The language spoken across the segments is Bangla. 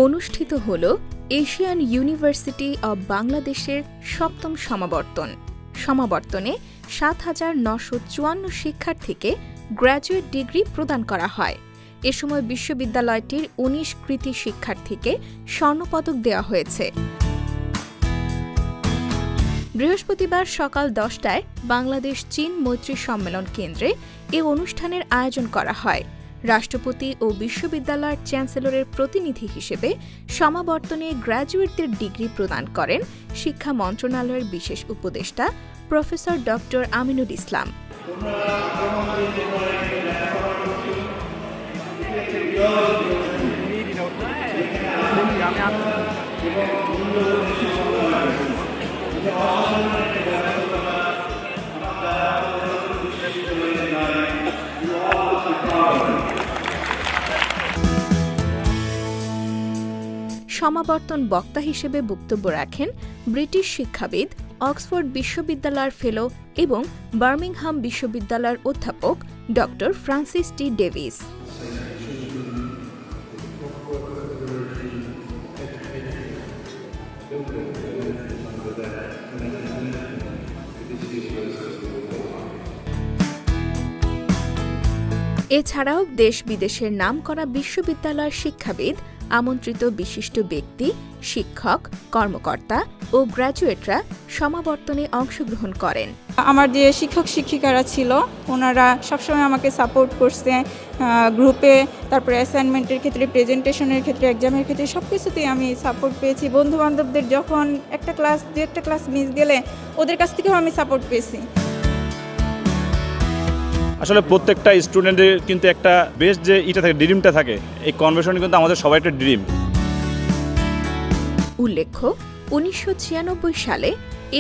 অনুষ্ঠিত হল এশিয়ান ইউনিভার্সিটি অব বাংলাদেশের ৭ম সমাবর্তন। সমাবর্তনে ৭,৯৫৪ শিক্ষার্থীকে গ্র্যাজুয়েট ডিগ্রি প্রদান করা হয়। এ সময় বিশ্ববিদ্যালয়টির ১৯ কৃতী শিক্ষার্থীকে স্বর্ণপদক দেওয়া হয়েছে। বৃহস্পতিবার সকাল ১০টায় বাংলাদেশ চীন মৈত্রী সম্মেলন কেন্দ্রে এ অনুষ্ঠানের আয়োজন করা হয়। রাষ্ট্রপতি ও বিশ্ববিদ্যালয়ের চ্যান্সেলরের প্রতিনিধি হিসেবে সমাবর্তনে গ্র্যাজুয়েটদের ডিগ্রি প্রদান করেন শিক্ষা মন্ত্রণালয়ের বিশেষ উপদেষ্টা প্রফেসর ড. আমিনুল ইসলাম। সমাবর্তন বক্তা হিসেবে বক্তব্য রাখেন ব্রিটিশ শিক্ষাবিদ, অক্সফোর্ড বিশ্ববিদ্যালয়ের ফেলো এবং বার্মিংহাম বিশ্ববিদ্যালয়ের অধ্যাপক ড. ফ্রান্সিস টি ডেভিস। এছাড়াও দেশ বিদেশের নামকরা বিশ্ববিদ্যালয়ের শিক্ষাবিদ, আমন্ত্রিত বিশিষ্ট ব্যক্তি, শিক্ষক, কর্মকর্তা ও গ্র্যাজুয়েটরা সমাবর্তনে অংশগ্রহণ করেন। আমার যে শিক্ষক শিক্ষিকারা ছিল ওনারা সবসময় আমাকে সাপোর্ট করছে, গ্রুপে, তারপরে অ্যাসাইনমেন্টের ক্ষেত্রে, প্রেজেন্টেশনের ক্ষেত্রে, এক্সামের ক্ষেত্রে সব কিছুতেই আমি সাপোর্ট পেয়েছি। বন্ধুবান্ধবদের যখন একটা ক্লাস মিস গেলে ওদের কাছ থেকেও আমি সাপোর্ট পেয়েছি। আসলে প্রত্যেকটা স্টুডেন্টের কিন্তু একটা বেস্ট যে ড্রিমটা থাকে, এই কনভেনশন কিন্তু আমাদের সবাই একটা ড্রিম। উল্লেখ্য, ১৯৯৬ সালে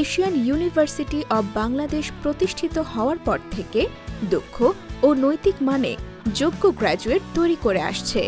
এশিয়ান ইউনিভার্সিটি অব বাংলাদেশ প্রতিষ্ঠিত হওয়ার পর থেকে দক্ষ ও নৈতিক মানে যোগ্য গ্র্যাজুয়েট তৈরি করে আসছে।